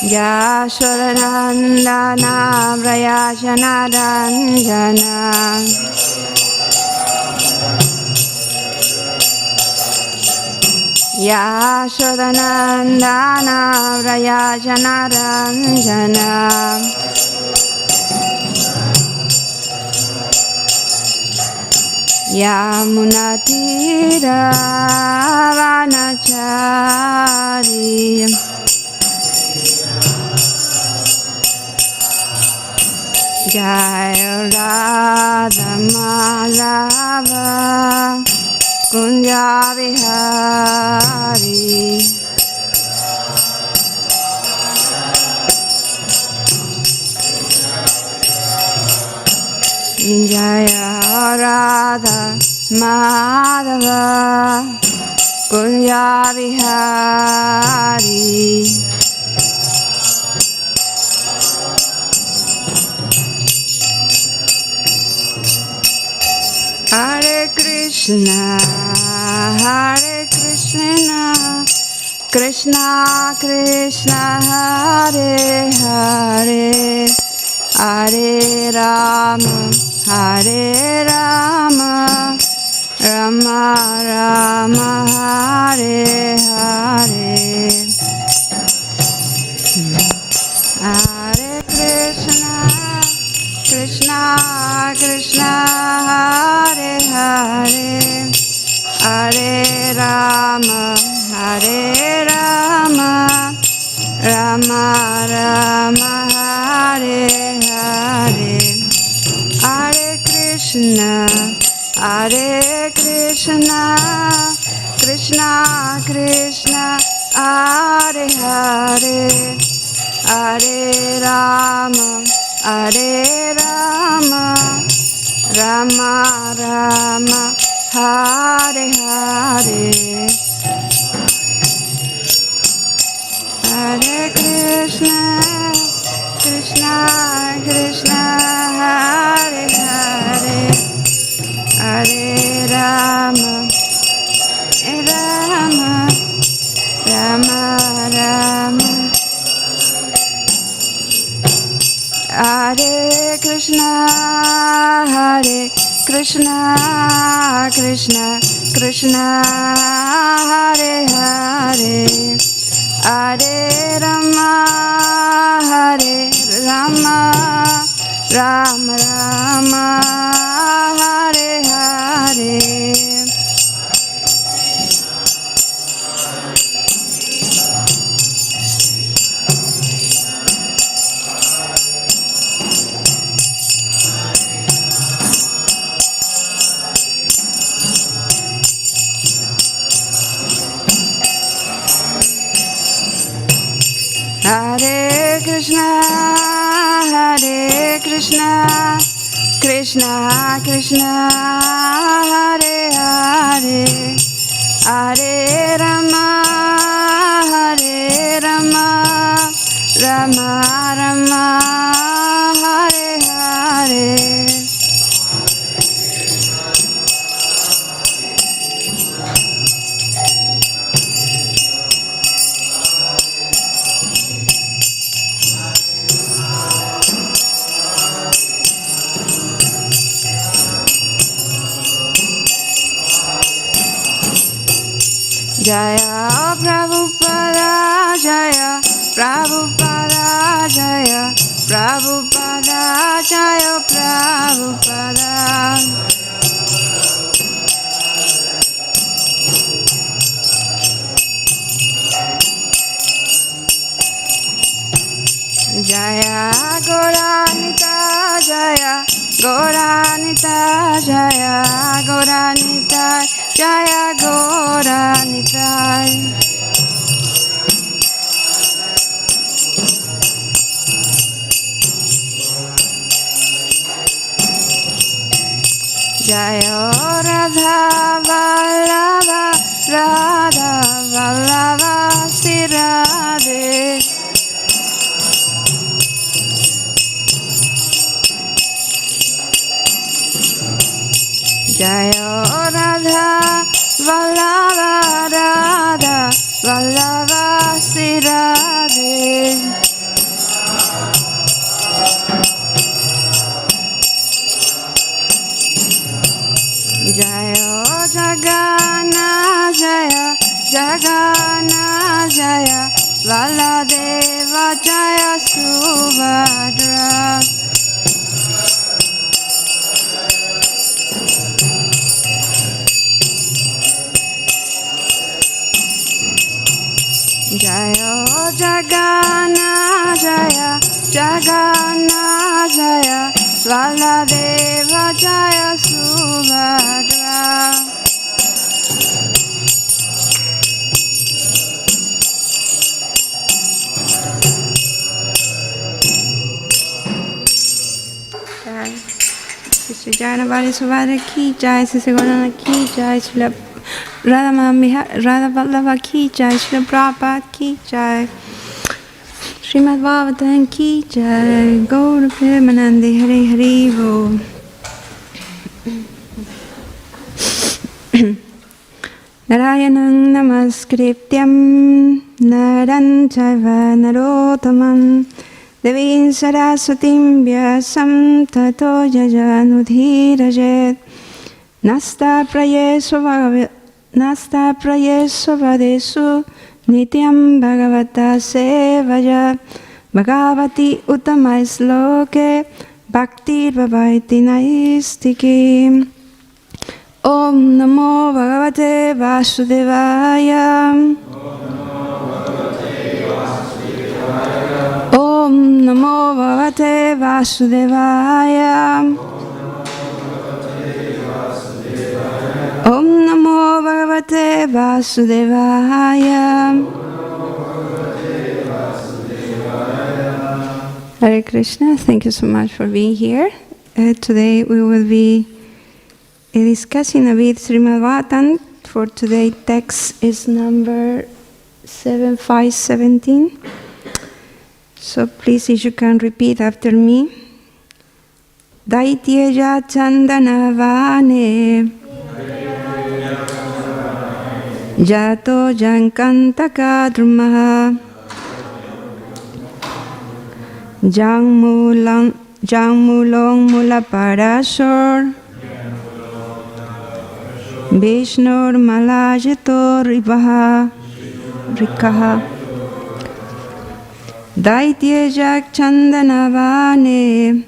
Yashodanandana Vrayashanaranjana Yashodanandana Vrayashanaranjana Yamunatira Vanachari Jaya Radha Madhava Kunja Vihari Jaya Radha Madhava Kunja Vihari Hare Krishna Krishna Krishna Hare Hare Hare Rama Hare Rama Rama Rama Hare Hare Hare Krishna Krishna Krishna Hare Hare Hare Rama Hare Rama Rama Rama Hare Hare Hare Krishna Krishna Krishna Hare Hare Hare Rama Hare Rama Rama Rama Hare Hare Hare Krishna Krishna Hare Hare Hare Rama Rama Rama Rama Hare Krishna Krishna Krishna Hare Hare Hare Rama Rama Rama Hare Hare Hare Krishna Krishna Krishna Hare Hare Hare Rama Rama Rama Hare Hare Jaya Prabhupada Jaya Prabhupada Jaya Prabhupada Jaya Prabhupada Jaya Gauranita Jaya Gauranita Jaya Gauranita Jaya Gauranita Jaya Radha Vallabha Radha Vallabha Sri Radhe Jaya Radha Vallabha Radha Vallabha Sri Radhe Jayo Jagana Jaya Jagana Jaya Baladeva Jaya Subhadra. Jayo Jagana Jaya Jagana Jaya Baladeva Jaya Subhadra. Jai Sister Janavali Subhadra ki Jai, Sister Gaurana ki Jai, Srila Radha Vallabha ki Jai, Srila Prabhupada ki Jai, Śrīmad Bhāgavatam ki Jai, Gaura Premanande, Hare Hare Bo. Narayanam Namaskrityam Naran Chaiva Narottamam Devim Saraswatim Vyasam Tato Jajanudhirajet. Nasta prayesu vadesu nityam bhagavata sevaya bhagavati uttamai sloke bhaktir bhavaiti naistiki. Om namo bhagavate vasudevaya. Om namo bhagavate vasudevaya. Om namo bhagavate vasudevaya. Hare Krishna, thank you so much for being here. Today we will be discussing a bit Śrīmad Bhāgavatam. For today text is number 7517. So please, if you can repeat after me. Daityeja chandanavane Jato jankantaka drumaha Jangmulong mulaparasor Vishnur malajito ribaha Rikaha Daityeja chandanavane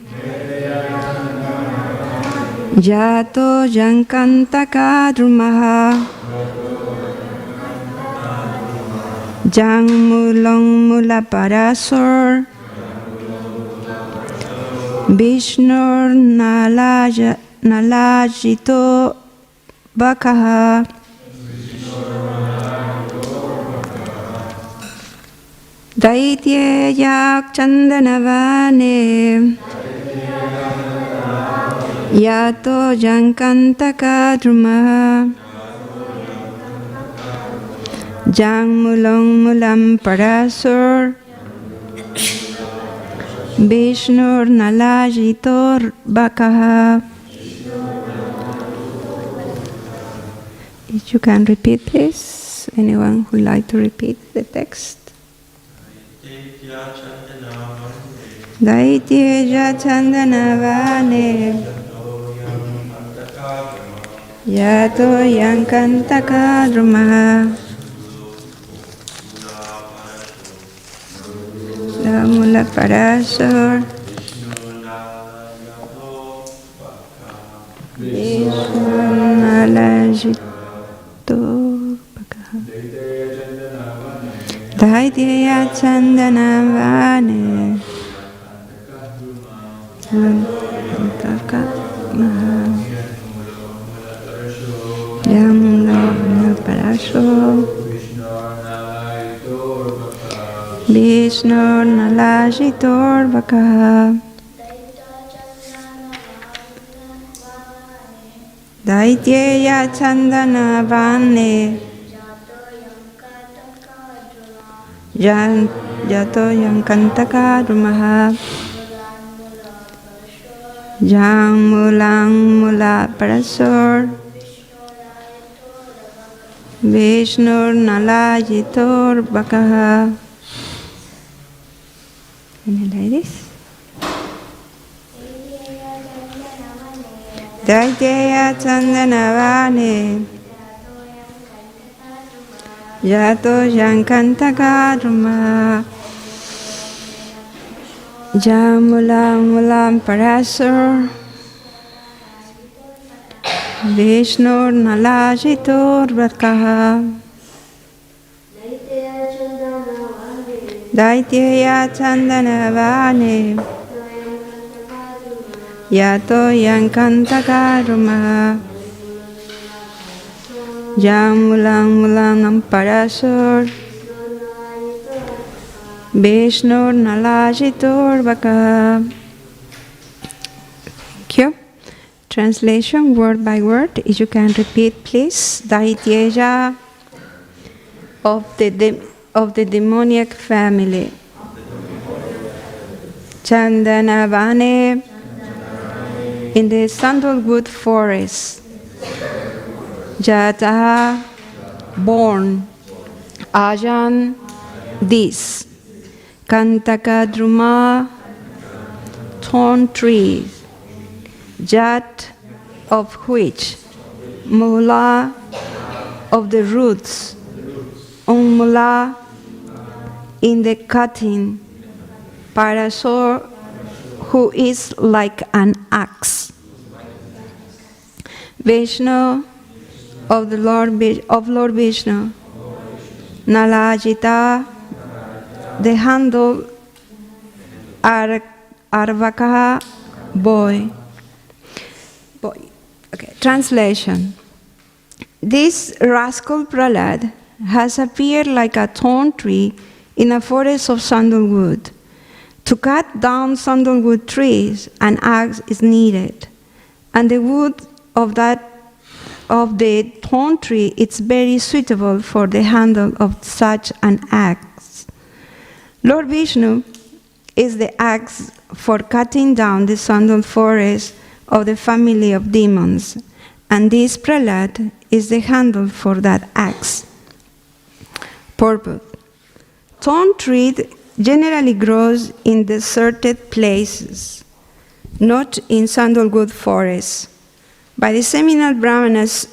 Jato jankantaka drumaha Jangmulong mulaparasor Vishnur nalajito bakaha Daityeyak chandanavane Yato jankantaka drumaha Jangmulong mulam parasur Vishnur nalajitor bakaha. If you can repeat, please. Anyone who would like to repeat the text? Daityeja chandanavane Yato yankantaka drumaha Mula parasur Nalajito bakaha Daityeja chandanavane Yankantaka drumaha Yamuna parasur Vishnur nalajitor bakaha Daityeja chandanavane Jato yankantaka drumaha Jangmulang mula parasur Vishnur nalajitor bakaha. Any ladies? Daiteya Chandanavane Yato Yankantakaruma Jamulam Mulam Parasur Vishnur Nalajitur Vrakaha Daiteya Chandanavane Yato Yankantakaruma Jamulang Mulang Parasur Vishnur Nalajitur Baka. Thank you. Translation word by word. If you can repeat, please. Daityeja of the demoniac family. Chandanavane in the sandalwood forest. Jataha born. Ajan this. Kantakadruma thorn trees. Jat of which. Mula of the roots. Mula in the cutting. Parasor who is like an axe. Vishnu of Lord Vishnu. Nalajita the handle. Arvaka boy. Okay. Translation. This rascal Prahlad has appeared like a thorn tree in a forest of sandalwood. To cut down sandalwood trees, an axe is needed, and the wood of the thorn tree is very suitable for the handle of such an axe. Lord Vishnu is the axe for cutting down the sandal forest of the family of demons, and this Prahlad is the handle for that axe. Purpose. Thorn tree generally grows in deserted places, not in sandalwood forests. But the seminal Brahmanas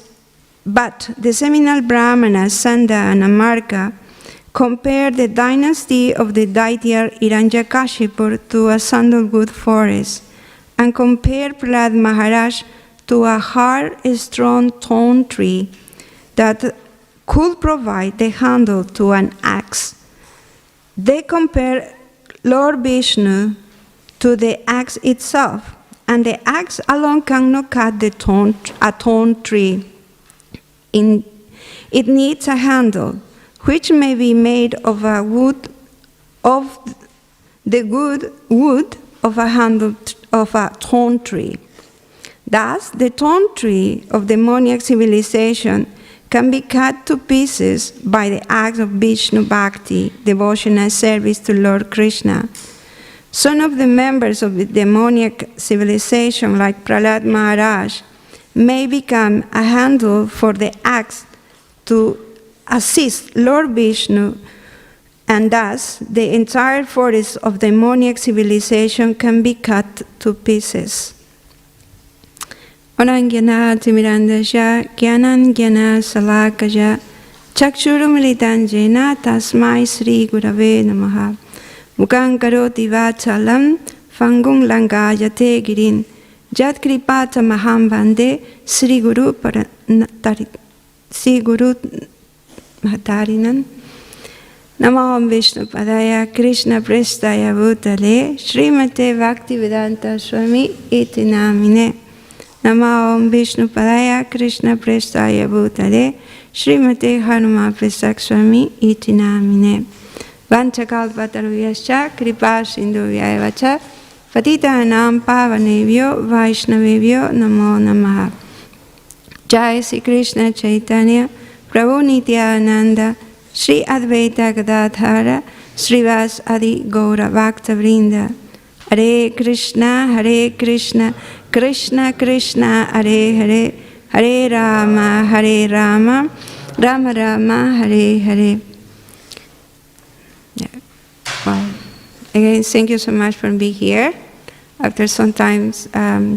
Sanda and Amarka compare the dynasty of the Daitya Hiranyakashipu to a sandalwood forest, and compare Prahlad Maharaj to a hard-strong thorn tree that could provide the handle to an axe. They compare Lord Vishnu to the axe itself, and the axe alone cannot cut a thorn tree. It needs a handle, which may be made of the good wood of a handle of a thorn tree. Thus, the thorn tree of demoniac civilization can be cut to pieces by the act of Vishnu Bhakti, devotional service to Lord Krishna. Some of the members of the demoniac civilization, like Prahlad Maharaj, may become a handle for the axe to assist Lord Vishnu, and thus the entire forest of demoniac civilization can be cut to pieces. Orangena Timirandasha Gyanan Gyana Salakaja Chakshurumilitanjena Tasmai Sri Gurave Namaha Mukang Karoti Vachalam Fangung Langayate Girin Jat Kripata Maham Bande Sri Guru Matarinan Namo Vishnu Padaya Krishna Prestaya Bhutale Śrīmate Bhaktivedanta Swami Iti Namine Namo Vishnu Padaya Krishna Prestaya Bhutale Śrīmate Hanuma Presak Swami Iti Namine Vanchakalpataruyascha Kripa Sindhuvyavacha Patitanam Pavanevyo Vaishnavevyo Namo Namaha. Jai Sri Krishna Chaitanya Prabhu Nityananda Sri Advaita Gadadhara Srivas Adi Gaura Bhakta Vrinda. Hare Krishna Krishna Krishna Hare Hare Hare Rama Rama Rama Hare Hare. Yeah. Well, again, thank you so much for being here. After sometimes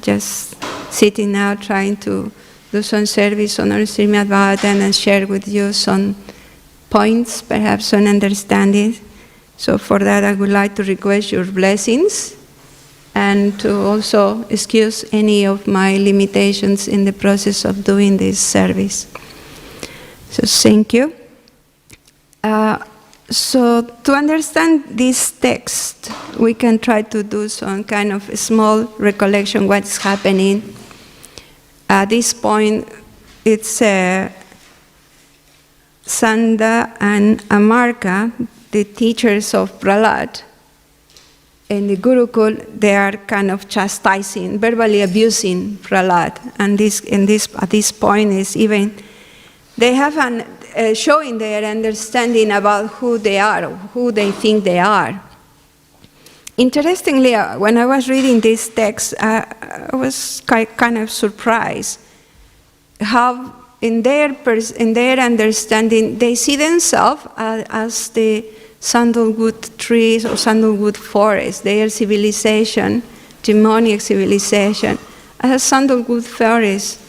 just sitting now trying to do some service on our Śrīmad Bhāgavatam and share with you some points, perhaps some understanding. So for that, I would like to request your blessings and to also excuse any of my limitations in the process of doing this service. So thank you. So to understand this text, we can try to do some kind of a small recollection what's happening. At this point, it's Sanda and Amarka, the teachers of Prahlad, in the Gurukul, they are kind of chastising, verbally abusing Prahlad. And at this point is even, they have showing their understanding about who they are, who they think they are. Interestingly, when I was reading this text, I was kind of surprised how in their understanding, they see themselves as the sandalwood trees or sandalwood forest, their civilization, demonic civilization, as a sandalwood forest.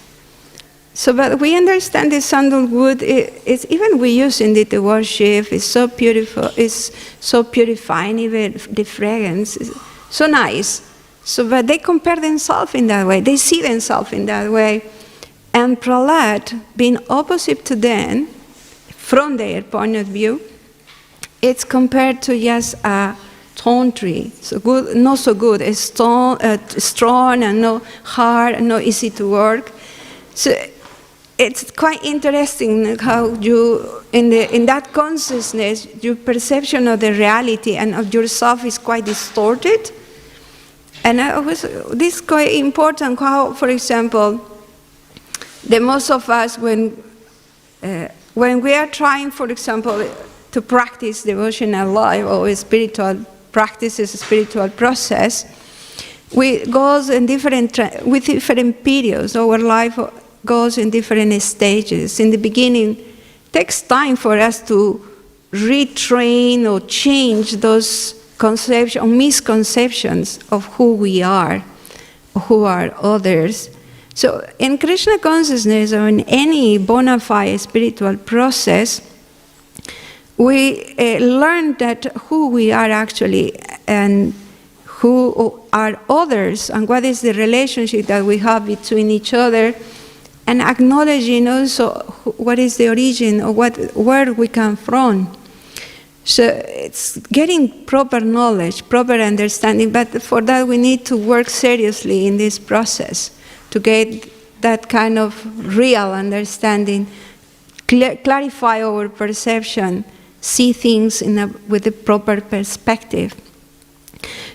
So, but we understand the sandalwood, it's even we use in the worship, it's so beautiful, it's so purifying, even the fragrance, is so nice. So, but they compare themselves in that way, they see themselves in that way. And Prahlad, being opposite to them, from their point of view, it's compared to just a thorn tree. So good, not so good, it's strong and not hard and not easy to work. So it's quite interesting how you, in that consciousness, your perception of the reality and of yourself is quite distorted. And this is quite important how, for example, the most of us, when we are trying, for example, to practice devotional life or spiritual practices, spiritual process, we goes in with different periods. Our life goes in different stages. In the beginning, it takes time for us to retrain or change those conceptions, misconceptions of who we are, or who are others. So in Krishna consciousness or in any bona fide spiritual process, we learn that who we are actually and who are others and what is the relationship that we have between each other, and acknowledging also what is the origin or where we come from. So it's getting proper knowledge, proper understanding, but for that we need to work seriously in this process to get that kind of real understanding, clarify our perception, see things with a proper perspective.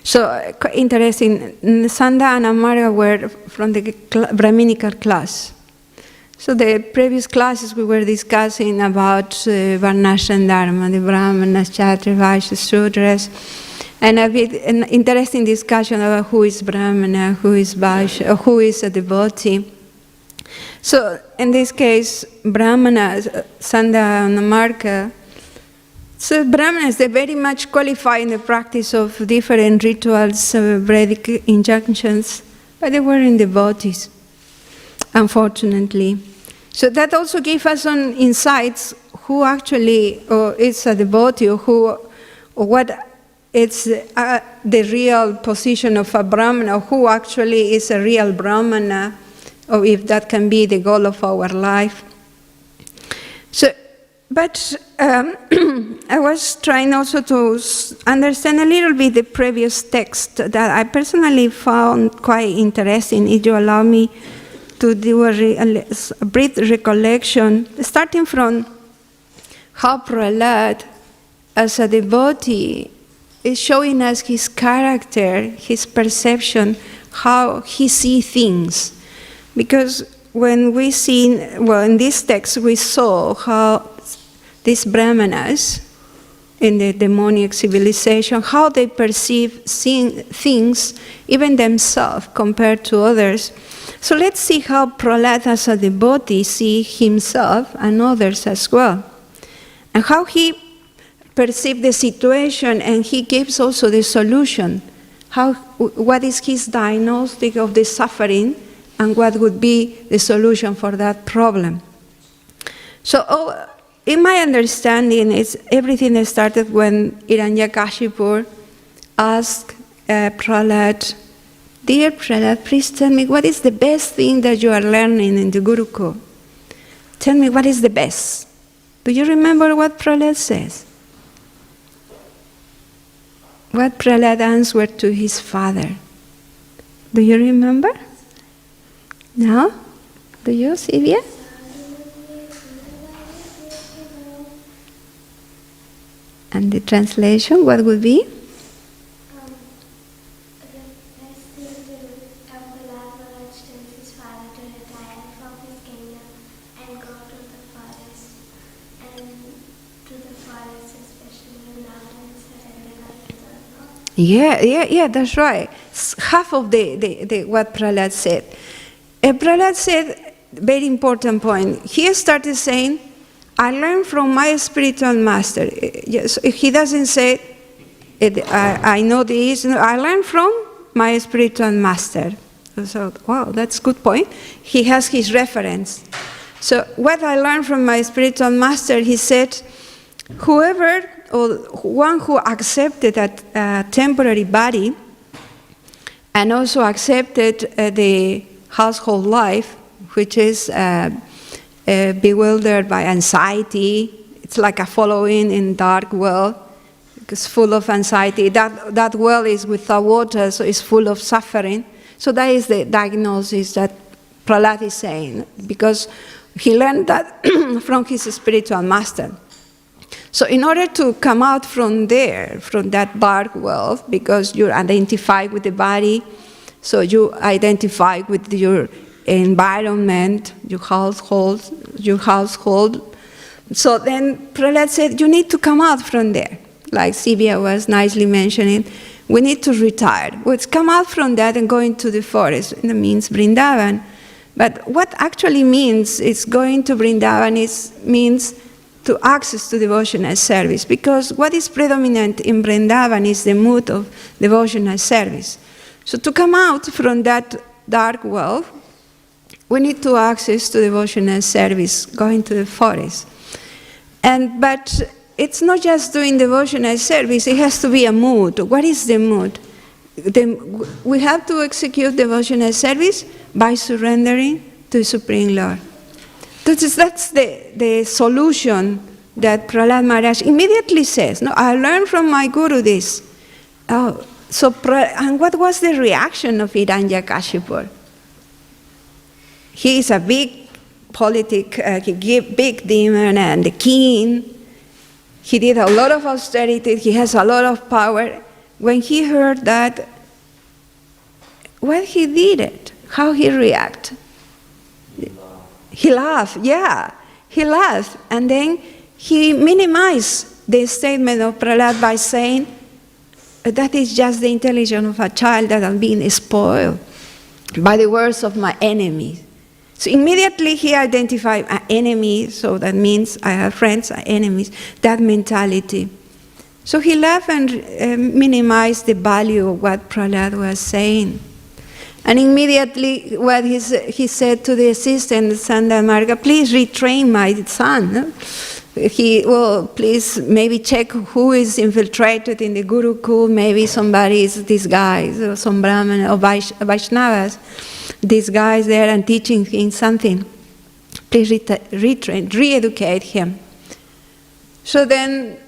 So interesting, Sanda and Amara were from the Brahminical class. So the previous classes we were discussing about Varnashram Dharma, the Brahmanas, Kshatriyas, Vaishyas, Shudras, and an interesting discussion about who is Brahmana, who is Vaishya, or who is a devotee. So in this case, Brahmanas, Sanda and Amarka, so Brahmanas, they very much qualify in the practice of different rituals, Vedic injunctions, but they weren't devotees, unfortunately. So that also gives us some insights who actually is a devotee, or what is the real position of a Brahmana, or who actually is a real Brahmana, or if that can be the goal of our life. So, but I was trying also to understand a little bit the previous text that I personally found quite interesting. If you allow me to do a brief recollection, starting from how Prahlad, as a devotee, is showing us his character, his perception, how he sees things. Because when we see, well, in this text we saw how these Brahmanas in the demonic civilization, how they perceive things, even themselves, compared to others. So let's see how Prahlad as a devotee sees himself and others as well. And how he perceives the situation, and he gives also the solution. What is his diagnostic of the suffering and what would be the solution for that problem. So in my understanding, everything started when Hiranyakashipu asked Prahlad, "Dear Prahlad, please tell me what is the best thing that you are learning in the Gurukul? Tell me what is the best." Do you remember what Prahlad says? What Prahlad answered to his father. Do you remember? No? Do you, Sylvia? And the translation, what would be? Yeah, that's right. Half of the what Prahlad said. Prahlad said, very important point. He started saying, I learned from my spiritual master. Yes, he doesn't say, I know this. No, I learned from my spiritual master. So, wow, that's a good point. He has his reference. So what I learned from my spiritual master, he said, whoever or one who accepted a temporary body and also accepted the household life, which is bewildered by anxiety. It's like a following in dark well. It's full of anxiety. That well is without water, so it's full of suffering. So that is the diagnosis that Prahlad is saying, because he learned that from his spiritual master. So in order to come out from there, from that dark well, because you identify with the body, so you identify with your environment, your household. So then Prahlad said, you need to come out from there. Like Sylvia was nicely mentioning, we need to retire. Let's come out from that and go into the forest. And it means Vrindavan. But what actually means is going to Vrindavan means to access to devotional service, because what is predominant in Vrindavan is the mood of devotional service. So to come out from that dark world, we need to access to devotional service, going to the forest. But it's not just doing devotional service, it has to be a mood. What is the mood? We have to execute devotional service by surrendering to the Supreme Lord. That's the solution that Prahlad Maharaj immediately says. No, I learned from my guru this. And what was the reaction of Hiranyakashipu? He is a big big demon and the king. He did a lot of austerity. He has a lot of power. When he heard that, when he did it, how he reacted? He laughed, yeah. He laughed. And then he minimized the statement of Prahlad by saying, that is just the intelligence of a child that I'm being spoiled by the words of my enemy. So immediately he identified an enemy, so that means I have friends, enemies, that mentality. So he laughed and minimized the value of what Prahlad was saying. And immediately what he said to the assistant, Sandal Marga, please retrain my son. Please maybe check who is infiltrated in the Gurukul. Maybe somebody is disguised, or some Brahman or Vaishnavas disguised there and teaching him something. Please retrain, re-educate him. So then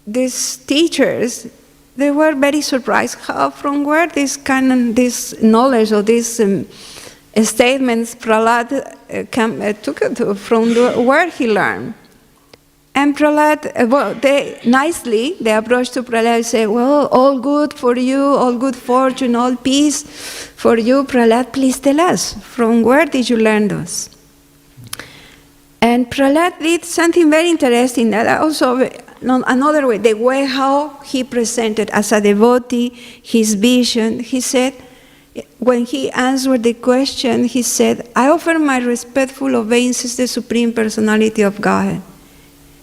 these teachers, they were very surprised from where this knowledge or these statements Prahlad took it from where he learned. And Prahlad, they approached to Prahlad and said, well, all good for you, all good fortune, all peace for you. Prahlad, please tell us, from where did you learn those? And Prahlad did something very interesting that also, another way, the way how he presented as a devotee, his vision. He said, when he answered the question, he said, I offer my respectful obeisances to the Supreme Personality of Godhead.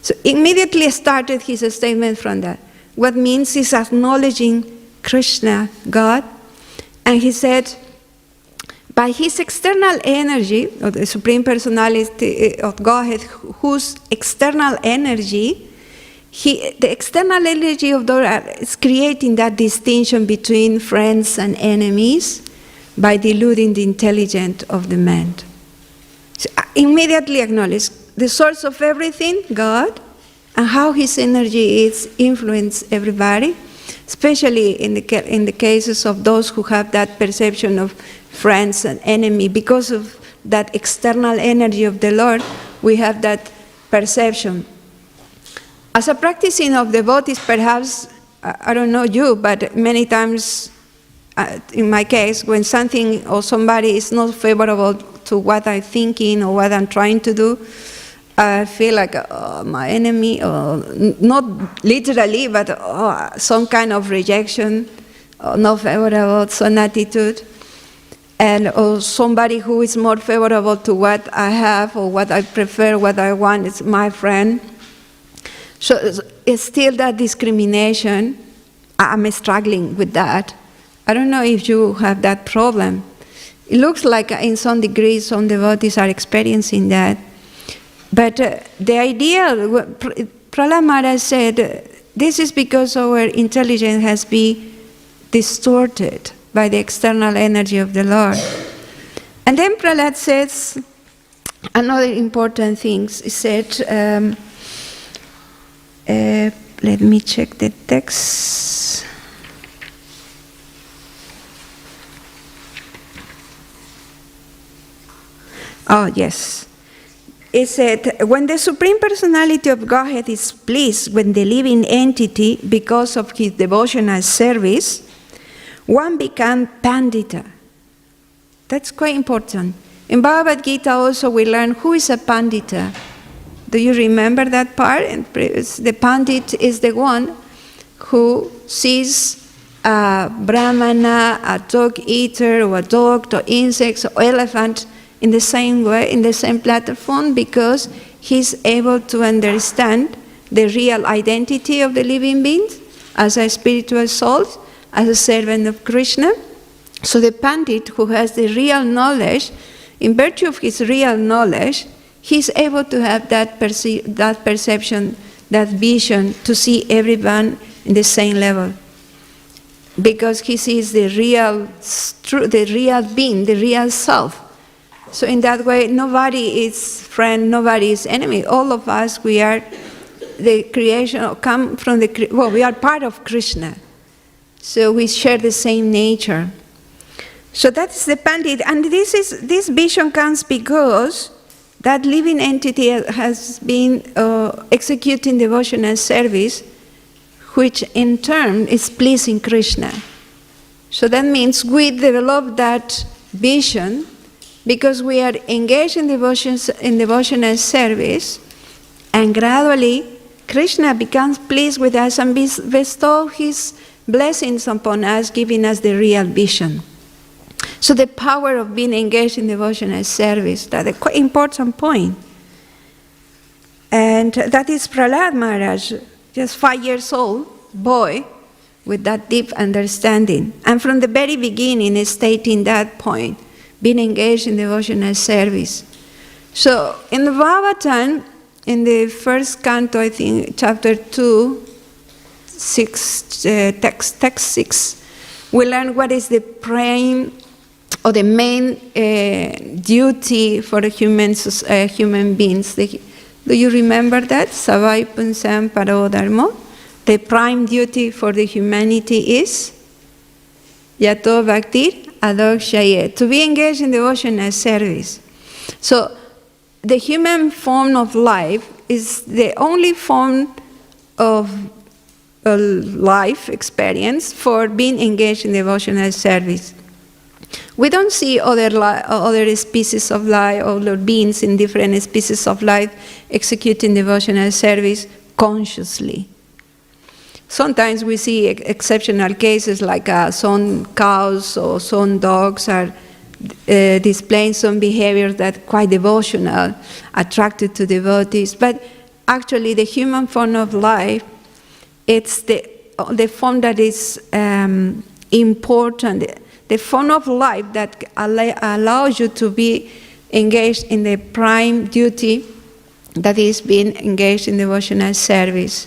So immediately started his statement from that. What means is acknowledging Krishna, God. And he said, by his external energy, or the Supreme Personality of Godhead, whose external energy, the external energy of the Lord is creating that distinction between friends and enemies by diluting the intelligence of the man. So immediately acknowledge the source of everything, God, and how his energy is influence everybody, especially in the cases of those who have that perception of friends and enemy. Because of that external energy of the Lord, we have that perception. As a practicing of devotees, perhaps, I don't know you, but many times, in my case, when something or somebody is not favorable to what I'm thinking or what I'm trying to do, I feel like my enemy, or not literally, but some kind of rejection, not favorable, some attitude, or somebody who is more favorable to what I have or what I prefer, what I want, is my friend. So it's still that discrimination. I'm struggling with that. I don't know if you have that problem. It looks like in some degree some devotees are experiencing that. But the idea, Prahlad Maharaj said, this is because our intelligence has been distorted by the external energy of the Lord. And then Prahlad says another important thing. He said, let me check the text. Oh, yes. It said, when the Supreme Personality of Godhead is pleased with the living entity because of his devotional service, one becomes Pandita. That's quite important. In Bhagavad Gita also we learn who is a Pandita. Do you remember that part? The Pandit is the one who sees a Brahmana, a dog eater, or a dog, or insects, or elephant in the same way, in the same platform, because he's able to understand the real identity of the living beings as a spiritual soul, as a servant of Krishna. So the Pandit who has the real knowledge, in virtue of his real knowledge, he's able to have that perception, that vision, to see everyone in the same level. Because he sees the real being, the real self. So in that way, nobody is friend, nobody is enemy. All of us, we are the creation, come from the, well, we are part of Krishna. So we share the same nature. So that's the Pandit. And this vision comes because that living entity has been executing devotional service, which in turn is pleasing Krishna. So that means we develop that vision because we are engaged in devotional service, and gradually Krishna becomes pleased with us and bestows his blessings upon us, giving us the real vision. So the power of being engaged in devotional service, that's a quite important point. And that is Prahlad Maharaj, just 5 years old boy with that deep understanding. And from the very beginning, stating that point, being engaged in devotional service. So in the Bhagavatam, in the first canto, I think, chapter 2, text 6, we learn what is the prime or the main duty for the human beings. Do you remember that? Savai punsam paro dharmo. The prime duty for the humanity is yato bhaktir adokshaya, to be engaged in devotional service. So the human form of life is the only form of life experience for being engaged in devotional service. We don't see other species of life, other beings in different species of life executing devotional service consciously. Sometimes we see exceptional cases like some cows or some dogs are displaying some behaviors that are quite devotional, attracted to devotees. But actually the human form of life, it's the form that is important, the form of life that allows you to be engaged in the prime duty, that is being engaged in devotional service.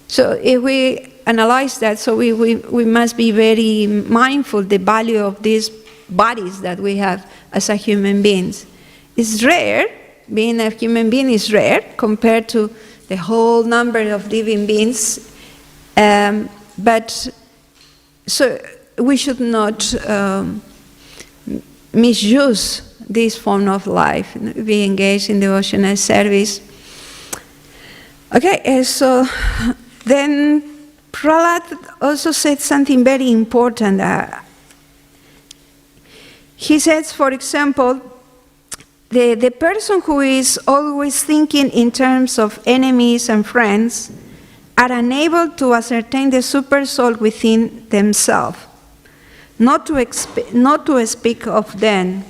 So if we analyze that, so we must be very mindful the value of these bodies that we have as a human beings. It's rare, being a human being is rare compared to the whole number of living beings, but so we should not misuse this form of life, be engaged in devotional service. Okay, so then Prahlad also said something very important. He says, for example, the person who is always thinking in terms of enemies and friends are unable to ascertain the super soul within themselves, not to speak of them.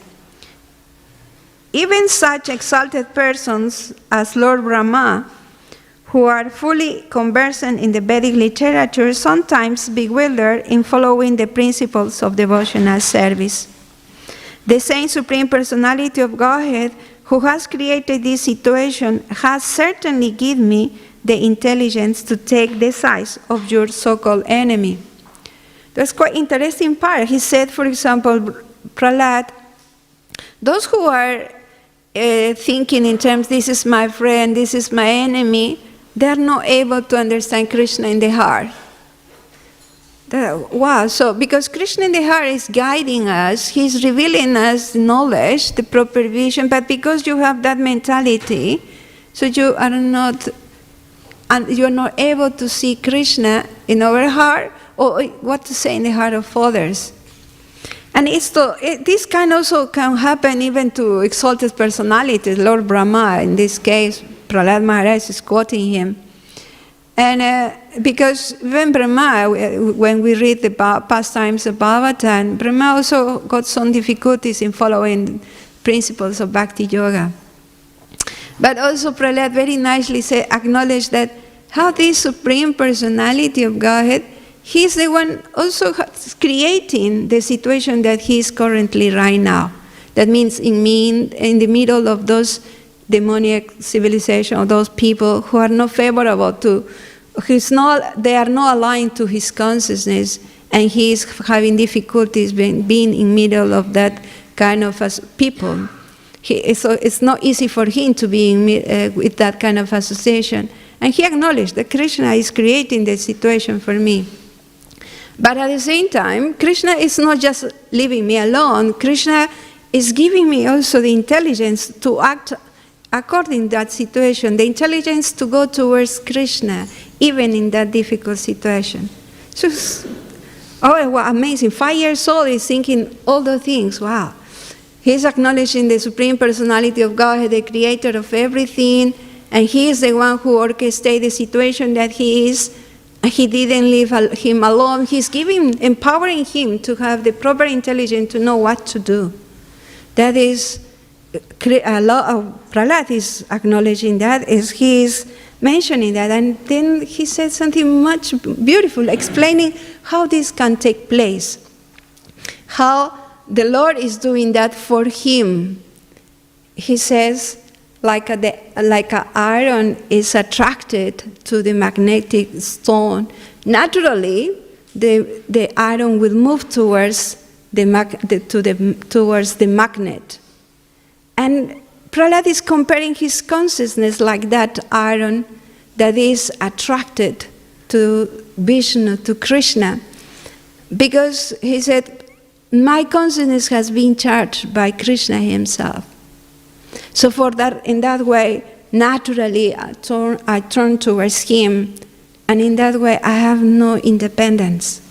Even such exalted persons as Lord Brahma, who are fully conversant in the Vedic literature, sometimes bewildered in following the principles of devotional service. The same Supreme Personality of Godhead who has created this situation has certainly given me the intelligence to take the size of your so-called enemy. That's quite interesting part. He said, for example, Prahlad, those who are thinking in terms, this is my friend, this is my enemy, they are not able to understand Krishna in the heart. Wow, so because Krishna in the heart is guiding us, he's revealing us knowledge, the proper vision, but because you have that mentality, so you are not, and you're not able to see Krishna in our heart, or what to say in the heart of others. And this kind also can happen even to exalted personalities. Lord Brahma, in this case, Prahlad Maharaj is quoting him. And because even Brahma, when we read the pastimes of Bhagavatam, Brahma also got some difficulties in following principles of Bhakti Yoga. But also Prahlad very nicely acknowledged that how this Supreme Personality of Godhead, he's the one also creating the situation that he is currently right now. That means in the middle of those demoniac civilization, of those people who are not favorable to, they are not aligned to his consciousness, and he is having difficulties being in middle of that kind of people. So it's not easy for him to be with that kind of association. And he acknowledged that Krishna is creating the situation for me. But at the same time, Krishna is not just leaving me alone. Krishna is giving me also the intelligence to act according to that situation, the intelligence to go towards Krishna, even in that difficult situation. So, oh, wow, amazing. 5 years old is thinking all the things. Wow. He's acknowledging the Supreme Personality of Godhead, the creator of everything, and he is the one who orchestrated the situation that he is. He didn't leave him alone. He's empowering him to have the proper intelligence to know what to do. That is, a lot of Prahlad is acknowledging that, he is mentioning that, and then he said something much beautiful, explaining how this can take place, how the Lord is doing that for him. He says, like an iron is attracted to the magnetic stone, naturally the iron will move towards the magnet. And Prahlad is comparing his consciousness like that iron that is attracted to Vishnu, to Krishna, because he said, my consciousness has been charged by Krishna himself. So in that way, naturally I turn towards him, and in that way I have no independence.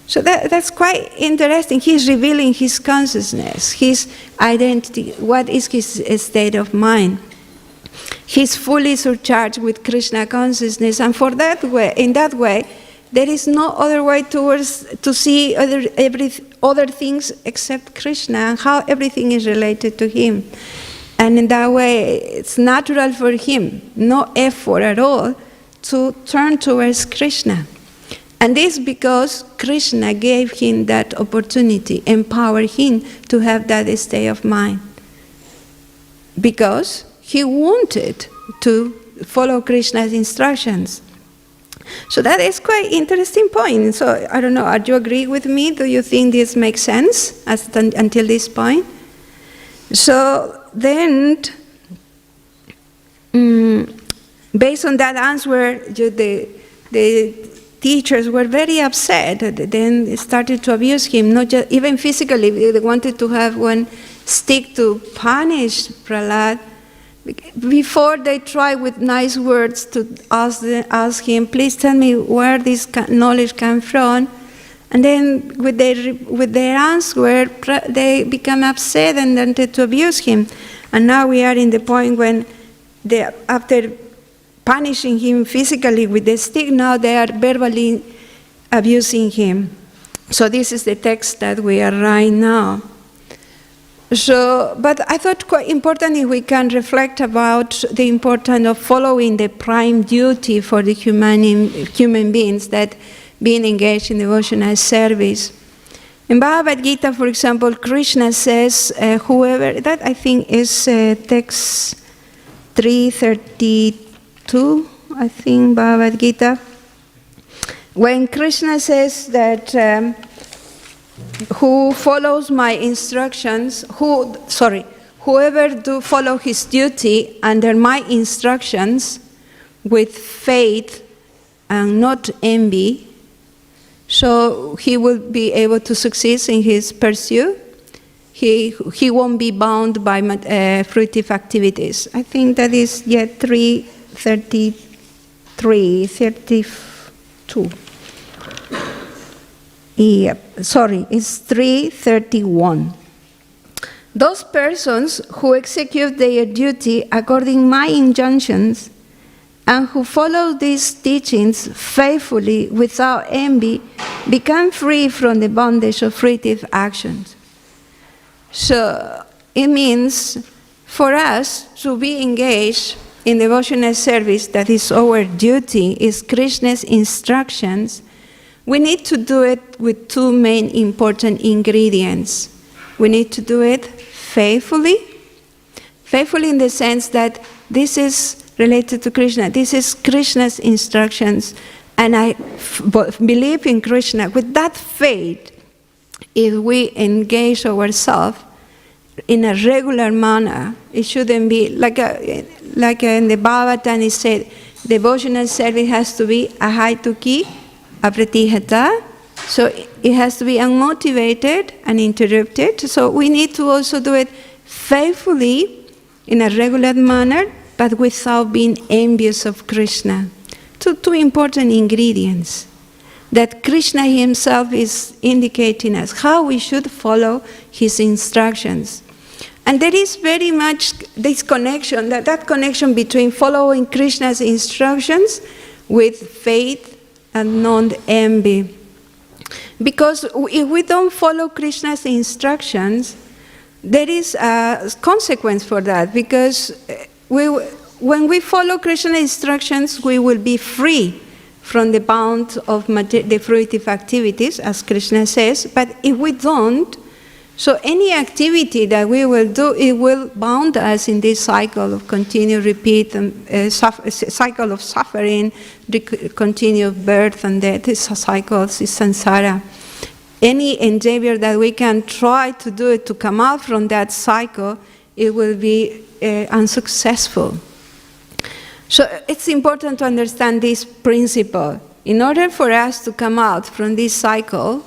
So that's quite interesting. He's revealing his consciousness, his identity, what is his state of mind. He's fully surcharged with Krishna consciousness, and in that way, there is no other way to see other things except Krishna and how everything is related to him. And in that way, it's natural for him, no effort at all, to turn towards Krishna. And this because Krishna gave him that opportunity, empowered him to have that state of mind. Because he wanted to follow Krishna's instructions. So that is quite interesting point. So I don't know, do you agree with me? Do you think this makes sense until this point? So then, based on that answer, the teachers were very upset. Then started to abuse him, not just even physically. They wanted to have one stick to punish Prahlad. Before they tried with nice words to ask him, please tell me where this knowledge comes from. And then with their answer, they become upset and wanted to abuse him. And now we are in the point when after punishing him physically with the stick, now they are verbally abusing him. So this is the text that we are right now. So, but I thought quite important if we can reflect about the importance of following the prime duty for the human beings, that being engaged in devotional service. In Bhagavad Gita, for example, Krishna says, whoever, that I think is text 332, I think, Bhagavad Gita. When Krishna says that who follows my instructions, whoever do follow his duty under my instructions with faith and not envy, so he will be able to succeed in his pursuit. He won't be bound by fruitive activities. I think that is 32. It's 331. Those persons who execute their duty according my injunctions and who follow these teachings faithfully without envy become free from the bondage of fruitive actions. So it means for us to be engaged in devotional service, that is our duty, is Krishna's instructions. We need to do it with two main important ingredients. We need to do it faithfully in the sense that this is related to Krishna. This is Krishna's instructions, and I believe in Krishna. With that faith, if we engage ourselves in a regular manner, it shouldn't be like in the Bhagavatam it said, devotional service has to be ahaituki, apratihata, so it has to be unmotivated, uninterrupted. So we need to also do it faithfully in a regular manner, but without being envious of Krishna. Two important ingredients that Krishna himself is indicating us, how we should follow his instructions. And there is very much this connection, that connection between following Krishna's instructions with faith and non-envy. Because if we don't follow Krishna's instructions, there is a consequence for that, because when we follow Krishna's instructions, we will be free from the bound of the fruitive activities, as Krishna says. But if we don't, so any activity that we will do, it will bound us in this cycle of continued repeat, cycle of suffering, continued birth and death. It's a cycle of samsara. Any endeavor that we can try to do it to come out from that cycle, it will be unsuccessful. So it's important to understand this principle. In order for us to come out from this cycle,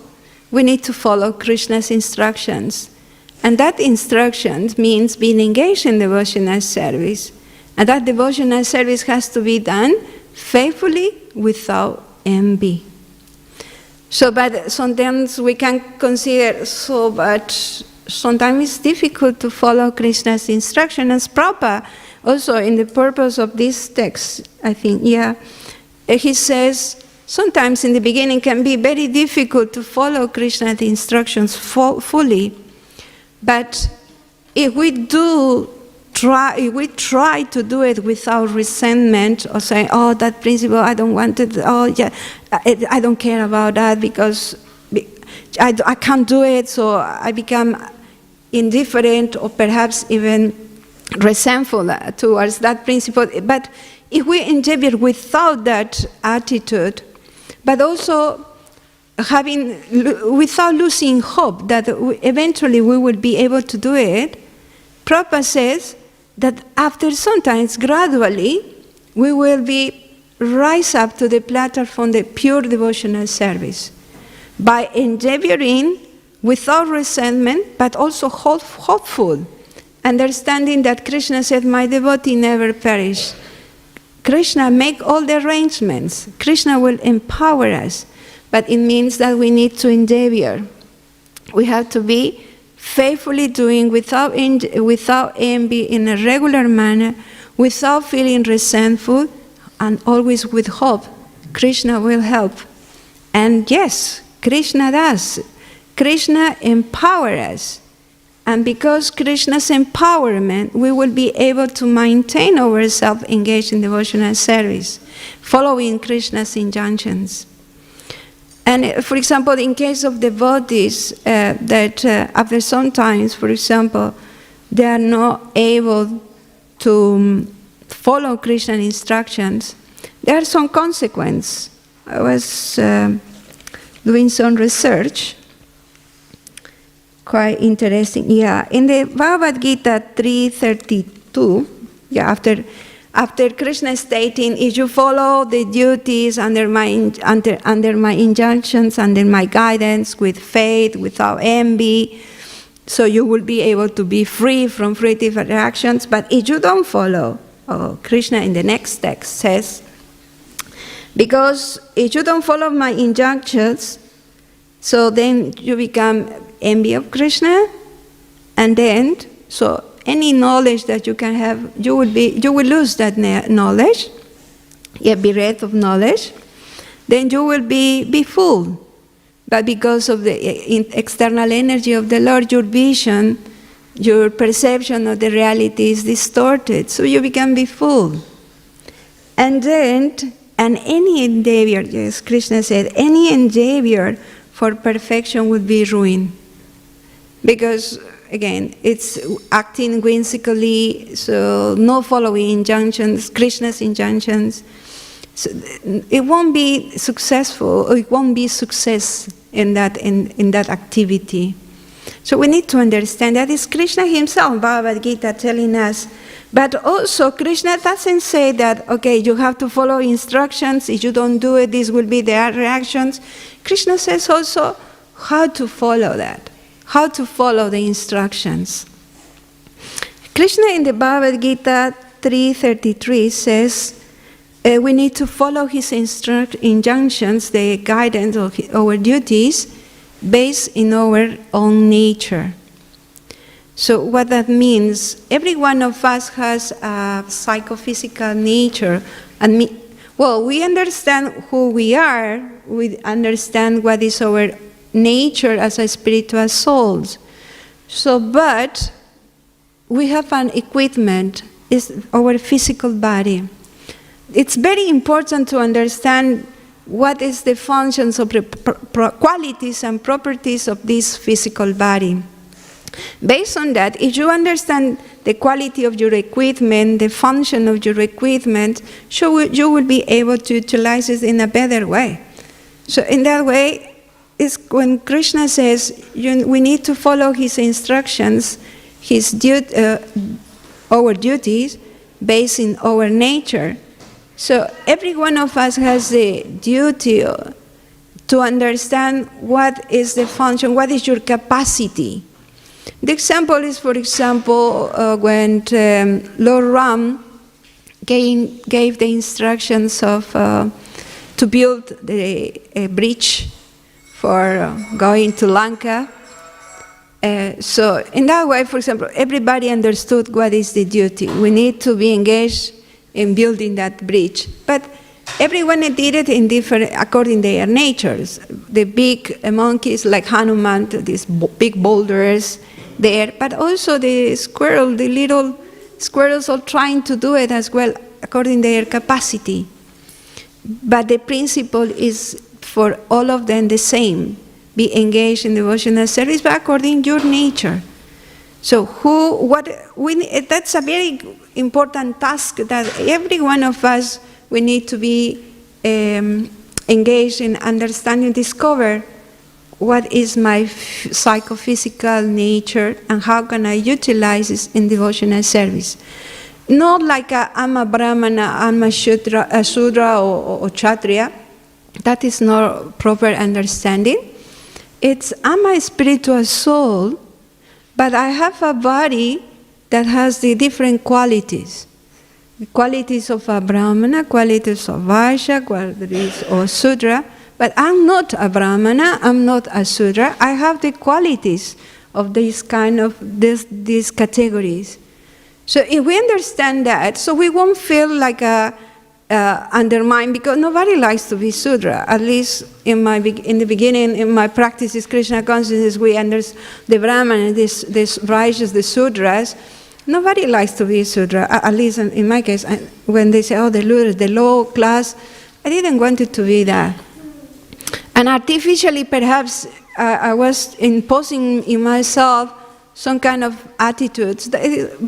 we need to follow Krishna's instructions. And that instruction means being engaged in devotional service. And that devotional service has to be done faithfully without envy. So, but sometimes we can consider, but sometimes it's difficult to follow Krishna's instruction. As Prabhupada, also in the purpose of this text, I think, he says, sometimes in the beginning can be very difficult to follow Krishna's instructions fully. But if we do we try to do it without resentment or saying, oh, that principle, I don't want it, oh, yeah, I don't care about that because I can't do it, so I become indifferent or perhaps even resentful towards that principle. But if we endeavor without that attitude, but also without losing hope that eventually we will be able to do it, Prabhupada says that after sometimes, gradually, we will rise up to the platform, the pure devotional service, by endeavoring without resentment, but also hopeful, understanding that Krishna said, my devotee never perish. Krishna make all the arrangements. Krishna will empower us, but it means that we need to endeavor. We have to be faithfully doing without envy, in a regular manner, without feeling resentful, and always with hope. Krishna will help. And yes, Krishna does. Krishna empowers us. And because Krishna's empowerment, we will be able to maintain ourselves engaged in devotional service, following Krishna's injunctions. And for example, in case of devotees that after some times, for example, they are not able to follow Krishna's instructions, there are some consequences. I was doing some research, quite interesting. Yeah, in the Bhagavad Gita 3:32, yeah, after Krishna stating, if you follow the duties under my injunctions, under my guidance, with faith, without envy, so you will be able to be free from fruitive actions. But if you don't follow, Krishna in the next text says, because if you don't follow my injunctions, so then you become envy of Krishna, and then, so any knowledge that you can have, you will lose that knowledge, a bereft of knowledge, then you will be fooled. But because of the external energy of the Lord, your vision, your perception of the reality is distorted, so you become fooled. And then, and any endeavor, yes, Krishna said, any endeavor for perfection would be ruined. Because again, it's acting whimsically, so no following injunctions, Krishna's injunctions. So it won't be successful, or it won't be success in that activity. So we need to understand that it's Krishna himself, Bhagavad Gita, telling us. But also, Krishna doesn't say that, okay, you have to follow instructions. If you don't do it, these will be the reactions. Krishna says also how to follow that. How to follow the instructions. Krishna in the Bhagavad Gita 3:33 says we need to follow his injunctions, the guidance of our duties, based in our own nature. So what that means, every one of us has a psychophysical nature. And we understand who we are, we understand what is our nature as a spiritual souls. So, but we have an equipment, is our physical body. It's very important to understand what is the functions of the qualities and properties of this physical body. Based on that, if you understand the quality of your equipment, the function of your equipment, so you will be able to utilize it in a better way. So in that way, is when Krishna says we need to follow his instructions, our duties, based in our nature. So every one of us has the duty to understand what is the function, what is your capacity. The example is, for example, when Lord Ram gave the instructions of to build a bridge for going to Lanka. So in that way, for example, everybody understood what is the duty. We need to be engaged in building that bridge. But everyone did it in different, according to their natures. The big monkeys like Hanuman, these big boulders there, but also the squirrel, the little squirrels are trying to do it as well according to their capacity. But the principle is for all of them the same. Be engaged in devotional service, but according to your nature. So that's a very important task that every one of us, we need to be engaged in understanding, discover what is my psychophysical nature and how can I utilize it in devotional service. Not like I'm a Brahmana, I'm a Shudra or Kshatriya. That is not proper understanding. It's I'm a spiritual soul, but I have a body that has the different qualities. The qualities of a Brahmana, qualities of Vaishya, qualities of Sudra. But I'm not a Brahmana, I'm not a Sudra. I have the qualities of these these categories. So if we understand that, so we won't feel like undermined, because nobody likes to be Sudra. At least in the beginning, in my practices, Krishna consciousness, we understand the Brahmana, this Vaishyas, the Sudras. Nobody likes to be Sudra. At least in my case, when they say, oh, the low class, I didn't want it to be that. And artificially, perhaps, I was imposing in myself some kind of attitudes.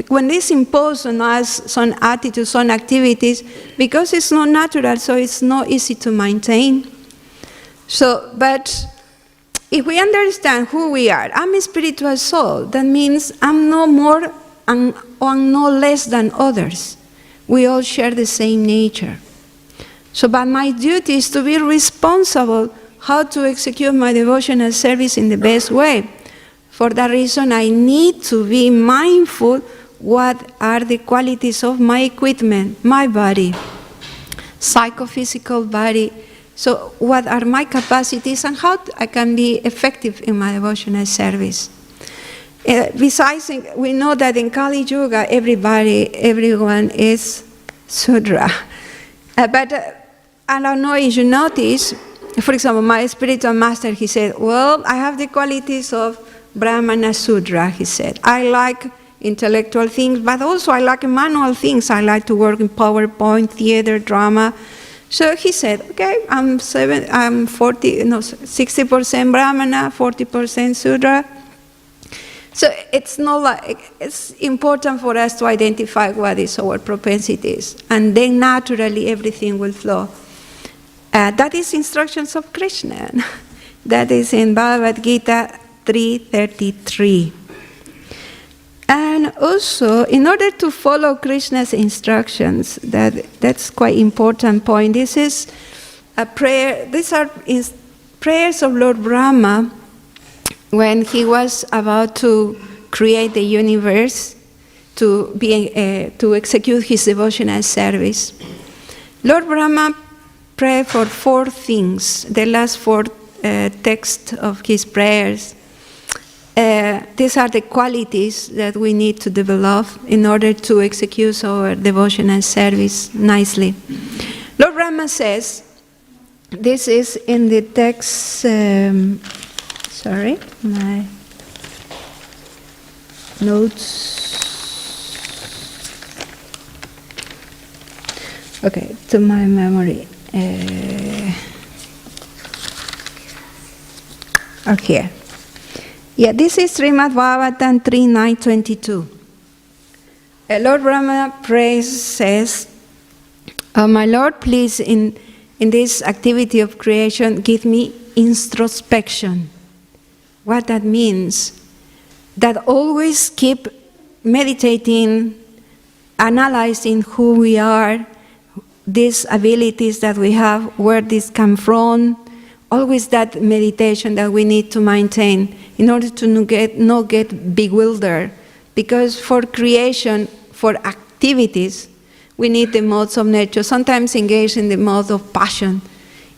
When they impose on us some attitudes, some activities, because it's not natural, so it's not easy to maintain. So, but if we understand who we are, I'm a spiritual soul, that means I'm no more and I'm no less than others. We all share the same nature. So, but my duty is to be responsible how to execute my devotional service in the best way. For that reason, I need to be mindful what are the qualities of my equipment, my body, psychophysical body. So what are my capacities and how I can be effective in my devotional service. Besides, we know that in Kali Yuga, everyone is Sudra. But I don't know if you notice, for example, my spiritual master, he said, well, I have the qualities of Brahmana Sudra, he said. I like intellectual things, but also I like manual things. I like to work in PowerPoint, theater, drama. So he said, okay, I'm 60% Brahmana, 40% Sudra. So it's not like, it's important for us to identify what is our propensities, and then naturally everything will flow. That is instructions of Krishna. That is in Bhagavad Gita 3:33. And also, in order to follow Krishna's instructions, that's quite important point. This is a prayer. These are prayers of Lord Brahma when he was about to create the universe to execute his devotional service. Lord Brahma prayed for 4 things. The last 4 texts of his prayers. These are the qualities that we need to develop in order to execute our devotional service nicely. Lord Brahma says, this is in the text, sorry, my notes. Okay, to my memory. Okay. Yeah, this is Śrīmad Bhāgavatam 3:9-22. Lord Brahma says, my Lord, please, in this activity of creation, give me introspection. What that means? That always keep meditating, analyzing who we are, these abilities that we have, where this come from, always that meditation that we need to maintain in order to not get bewildered. Because for creation, for activities, we need the modes of nature, sometimes engage in the mode of passion.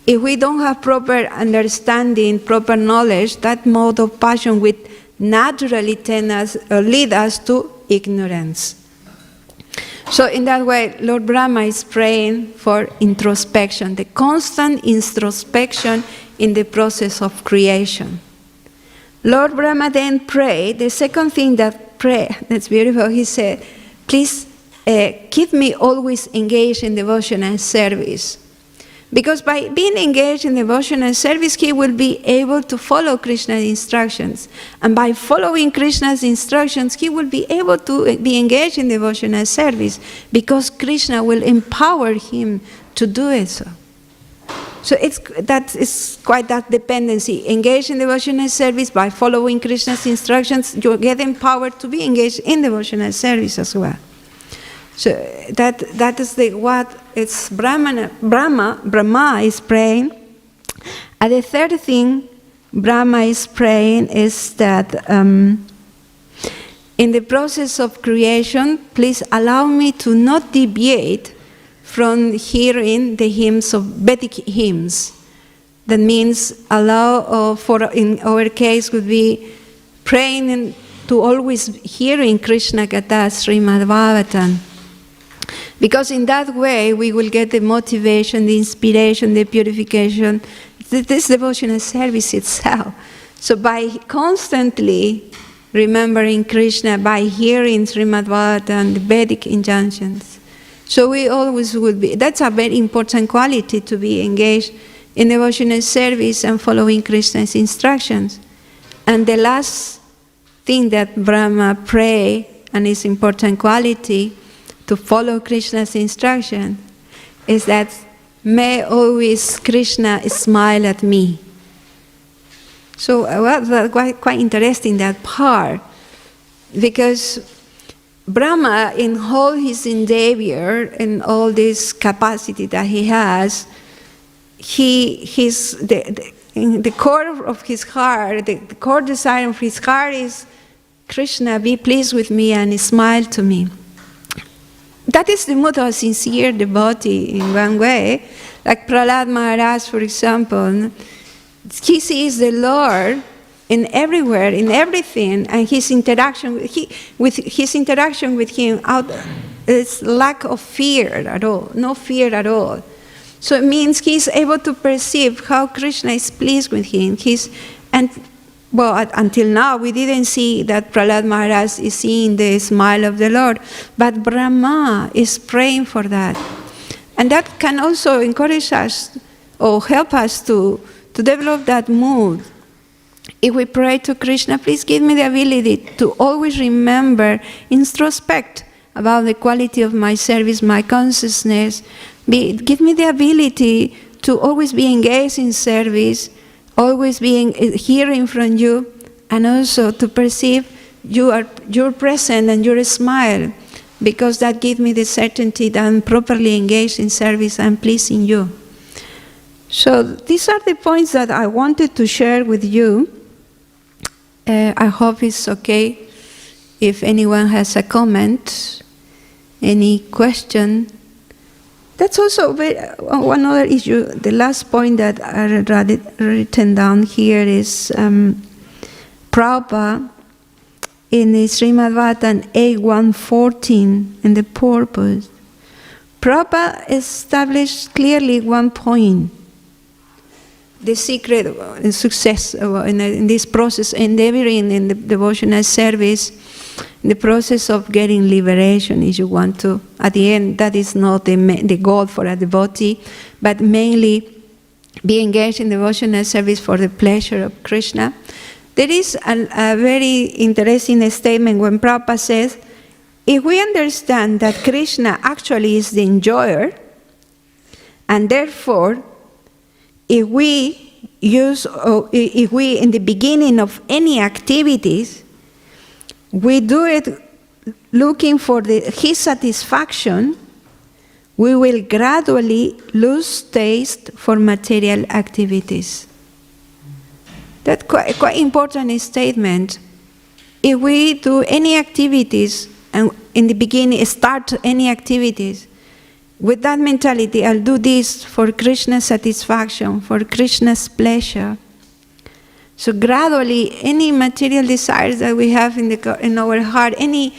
If we don't have proper understanding, proper knowledge, that mode of passion will naturally lead us to ignorance. So in that way, Lord Brahma is praying for introspection, the constant introspection in the process of creation. Lord Brahma then prayed, the second thing that's beautiful, he said, please keep me always engaged in devotional service. Because by being engaged in devotional service, he will be able to follow Krishna's instructions. And by following Krishna's instructions, he will be able to be engaged in devotional service, because Krishna will empower him to do it so. So that is quite that dependency. Engaged in devotional service by following Krishna's instructions, you get empowered to be engaged in devotional service as well. So that is what it's Brahma is praying. And the third thing Brahma is praying is that in the process of creation, please allow me to not deviate from hearing the hymns of Vedic hymns. That means allow, in our case, would be praying and to always hearing Krishna Katha, Śrīmad Bhāgavatam. Because in that way, we will get the motivation, the inspiration, the purification, this devotional service itself. So by constantly remembering Krishna, by hearing Śrīmad Bhāgavatam, the Vedic injunctions, so we always will be, that's a very important quality, to be engaged in devotional service and following Krishna's instructions. And the last thing that Brahma pray, and is important quality, to follow Krishna's instruction, is that may always Krishna smile at me. So quite interesting, that part, because Brahma, in all his endeavor and all this capacity that he has, in the core of his heart, the core desire of his heart is, Krishna, be pleased with me and smile to me. That is the mood of a sincere devotee in one way. Like Prahlad Maharaj, for example, he sees the Lord in everywhere, in everything, and his interaction with him is lack of fear at all, no fear at all. So it means he's able to perceive how Krishna is pleased with him. Until now, we didn't see that Prahlad Maharaj is seeing the smile of the Lord, but Brahma is praying for that. And that can also encourage us or help us to develop that mood. If we pray to Krishna, please give me the ability to always remember, introspect about the quality of my service, my consciousness. Give me the ability to always be engaged in service, always hearing from you, and also to perceive your presence and your smile, because that gives me the certainty that I'm properly engaged in service and pleasing you. So these are the points that I wanted to share with you. I hope it's okay if anyone has a comment, any question. That's also one other issue. The last point that I written down here is Prabhupada in the Śrīmad Bhāgavatam 8.1.14 in the purpose. Prabhupada established clearly one point. The secret and success in this process, endeavoring in the devotional service, in the process of getting liberation, if you want to. At the end, that is not the goal for a devotee, but mainly be engaged in devotional service for the pleasure of Krishna. There is a very interesting statement when Prabhupada says, if we understand that Krishna actually is the enjoyer, and therefore, if we in the beginning of any activities, we do it looking for his satisfaction, we will gradually lose taste for material activities. That's quite important statement. If we do any activities, and in the beginning start any activities, with that mentality, I'll do this for Krishna's satisfaction, for Krishna's pleasure. So gradually, any material desires that we have in our heart, any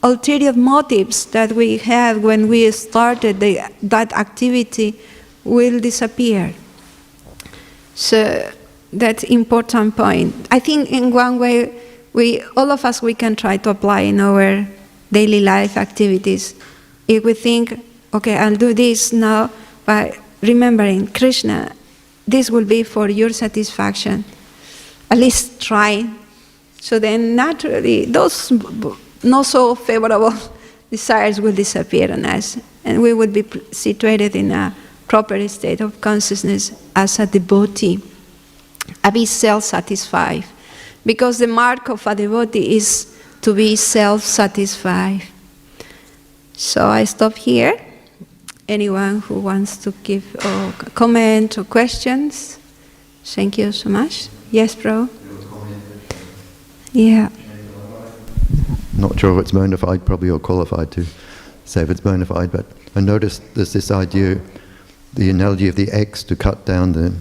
ulterior motives that we had when we started that activity will disappear. So that's an important point. I think in one way, all of us can try to apply in our daily life activities. If we think, okay, I'll do this now by remembering Krishna, this will be for your satisfaction. At least try. So then naturally, those not so favorable desires will disappear on us, and we would be situated in a proper state of consciousness as a devotee, a be self-satisfied. Because the mark of a devotee is to be self-satisfied. So I stop here. Anyone who wants to give a comment or questions? Thank you so much. Yes, bro? Yeah. Not sure if it's bona fide, probably you're qualified to say if it's bona fide, but I noticed there's this idea, the analogy of the axe to cut down the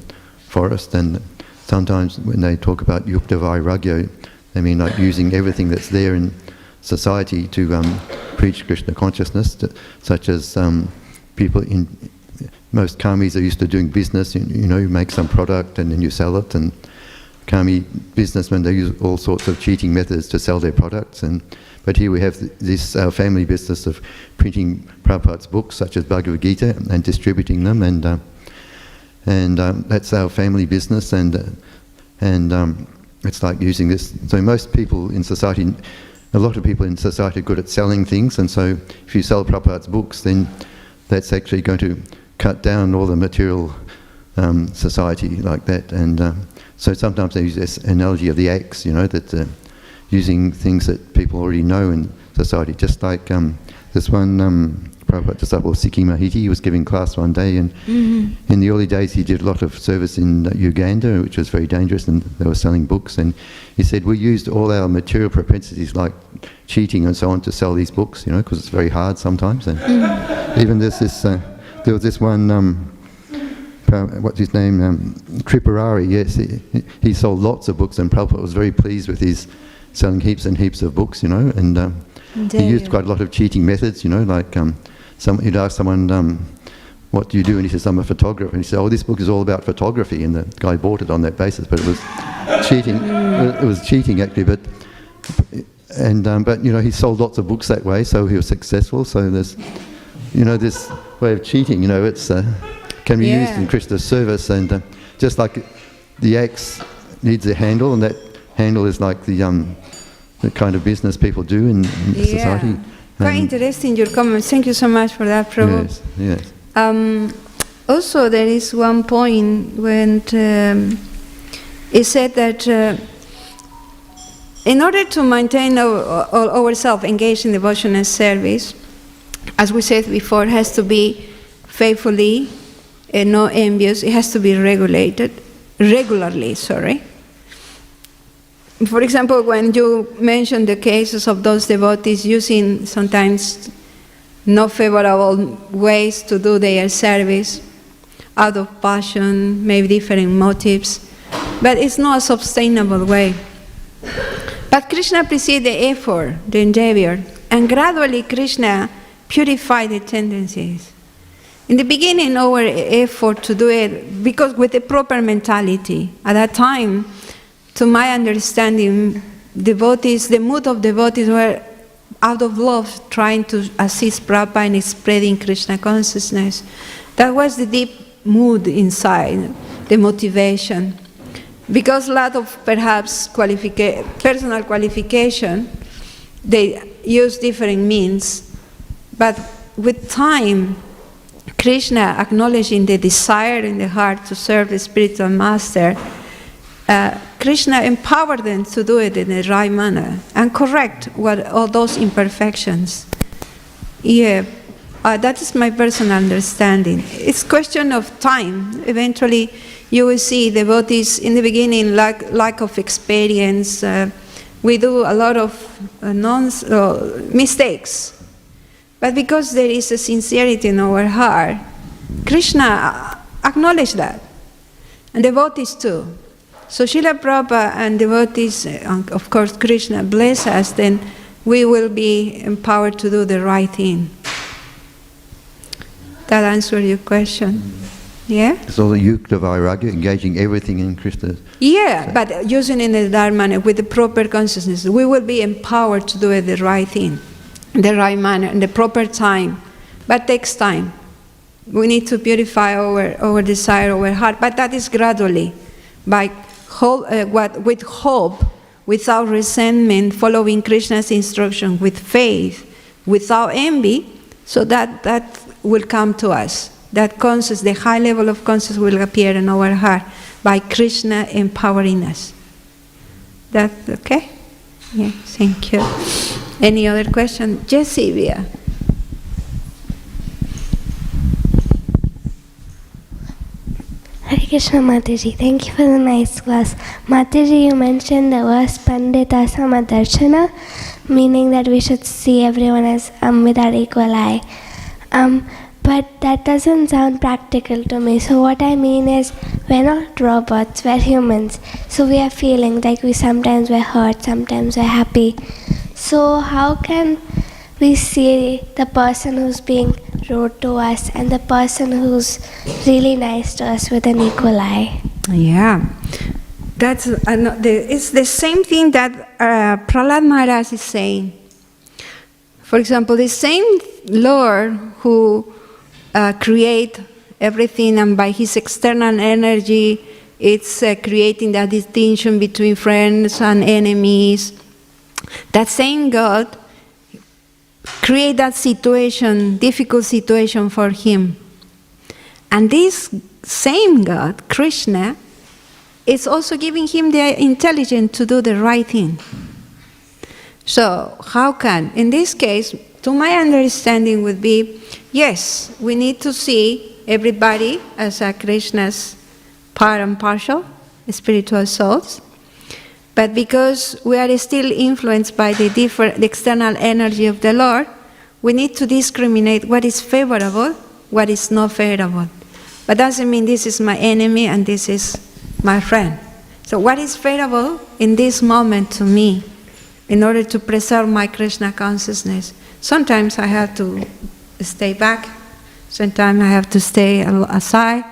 forest, and sometimes when they talk about yukta vairagya, they mean like using everything that's there in society to preach Krishna consciousness, such as people in most karmis are used to doing business. You know, you make some product and then you sell it, and karmi businessmen, they use all sorts of cheating methods to sell their products. But here we have this family business of printing Prabhupada's books, such as Bhagavad Gita, and distributing them, and that's our family business, and it's like using this. So most people in society, a lot of people in society are good at selling things, and so if you sell Prabhupada's books, then that's actually going to cut down all the material society like that. And so sometimes they use this analogy of the axe, you know, that using things that people already know in society. Just like this one Prabhupada disciple, Sikhi Mahiti, he was giving class one day, and in the early days he did a lot of service in Uganda, which was very dangerous, and they were selling books, and he said we used all our material propensities like cheating and so on to sell these books, you know, because it's very hard sometimes. And even there was this one, what's his name, Tripurari, yes, he sold lots of books, and Prabhupada was very pleased with his selling heaps and heaps of books, you know, and he used quite a lot of cheating methods, you know, like he'd ask someone, what do you do? And he says, I'm a photographer. And he said, oh, this book is all about photography. And the guy bought it on that basis, but it was cheating. It was cheating, actually. But you know, he sold lots of books that way, so he was successful. So there's, you know, this way of cheating, you know, it's can be used in Krishna's service. And just like the axe needs a handle, and that handle is like the kind of business people do in society. Quite interesting your comments. Thank you so much for that, Prabhu. Yes. Also, there is one point when it said that in order to maintain ourselves engaged in devotional service, as we said before, it has to be faithfully and not envious. It has to be regularly. For example, when you mentioned the cases of those devotees using sometimes not favorable ways to do their service, out of passion, maybe different motives, but it's not a sustainable way. But Krishna appreciates the effort, the endeavor, and gradually Krishna purified the tendencies. In the beginning, our effort to do it, because with the proper mentality, at that time, to my understanding, devotees, the mood of devotees were out of love, trying to assist Prabhupada in spreading Krishna consciousness. That was the deep mood inside, the motivation. Because a lot of perhaps personal qualification, they use different means. But with time, Krishna acknowledging the desire in the heart to serve the spiritual master, Krishna empowered them to do it in the right manner and correct all those imperfections. That is my personal understanding. It's a question of time. Eventually, you will see devotees in the beginning lack of experience. We do a lot of mistakes. But because there is a sincerity in our heart, Krishna acknowledged that. And devotees too. So Srila Prabhupada and devotees, of course Krishna, bless us, then we will be empowered to do the right thing. That answers your question. Yeah? So the yukta vairagya, engaging everything in Krishna. Yeah, but using it in the right manner, with the proper consciousness, we will be empowered to do it the right thing. the right manner, in the proper time. But takes time. We need to purify our desire, our heart, but that is gradually, by with hope, without resentment, following Krishna's instruction, with faith, without envy, so that will come to us. That conscious, the high level of consciousness will appear in our heart by Krishna empowering us. That okay? Yeah, thank you. Any other question? Yes, Sylvia. Hare Krishna, Mataji. Thank you for the nice class. Mataji, you mentioned the verse Pandita Samadarshana, meaning that we should see everyone as with our equal eye. But that doesn't sound practical to me. So what I mean is, we're not robots, we're humans. So we have feelings, like sometimes we're hurt, sometimes we're happy. So how can we see the person who's being rude to us and the person who's really nice to us with an equal eye? Yeah, it's the same thing that Prahlad Maharaj is saying. For example, the same Lord who create everything, and by his external energy, it's creating that distinction between friends and enemies. That same God create that situation, difficult situation for him. And this same God, Krishna, is also giving him the intelligence to do the right thing. So how can, in this case, to my understanding would be, yes, we need to see everybody as a Krishna's part and partial, spiritual souls. But because we are still influenced by the external energy of the Lord, we need to discriminate what is favorable, what is not favorable. But doesn't mean this is my enemy and this is my friend. So what is favorable in this moment to me, in order to preserve my Krishna consciousness? Sometimes I have to stay back, sometimes I have to stay aside,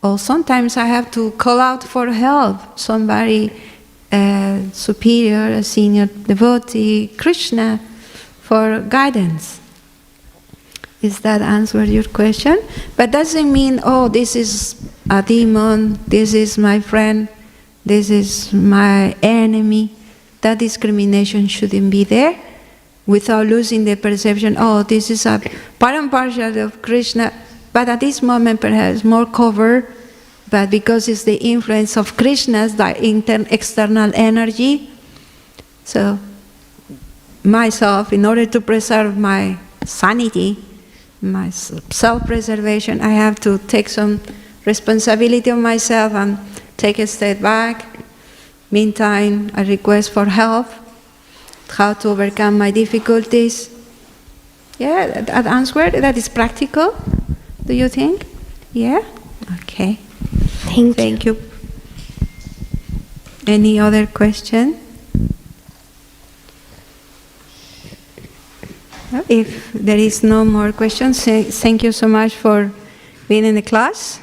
or sometimes I have to call out for help, somebody superior, a senior devotee, Krishna, for guidance. Is that answer your question? But doesn't mean, oh, this is a demon, this is my friend, this is my enemy. That discrimination shouldn't be there, without losing the perception, oh, this is a part and parcel of Krishna, but at this moment perhaps more covered, but because it's the influence of Krishna's external energy. So myself, in order to preserve my sanity, my self-preservation, I have to take some responsibility of myself and take a step back. Meantime, a request for help, how to overcome my difficulties. Yeah, that answer, that is practical, do you think? Yeah? Okay. Thank you. Any other question? If there is no more questions, thank you so much for being in the class.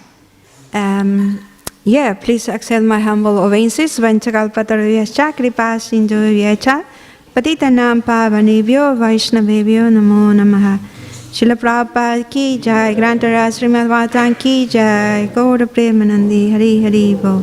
Yeah, please accept my humble obeisances. Vanchakalpatarvyascha kripa sindhuvyacha patitanam pavanebhyo vaishnavebhyo namo namaha. Srila Prabhupada ki jai, Grantara Śrīmad Bhāgavatam ki jai, Gaura Premanandi, Hari Hari Bo.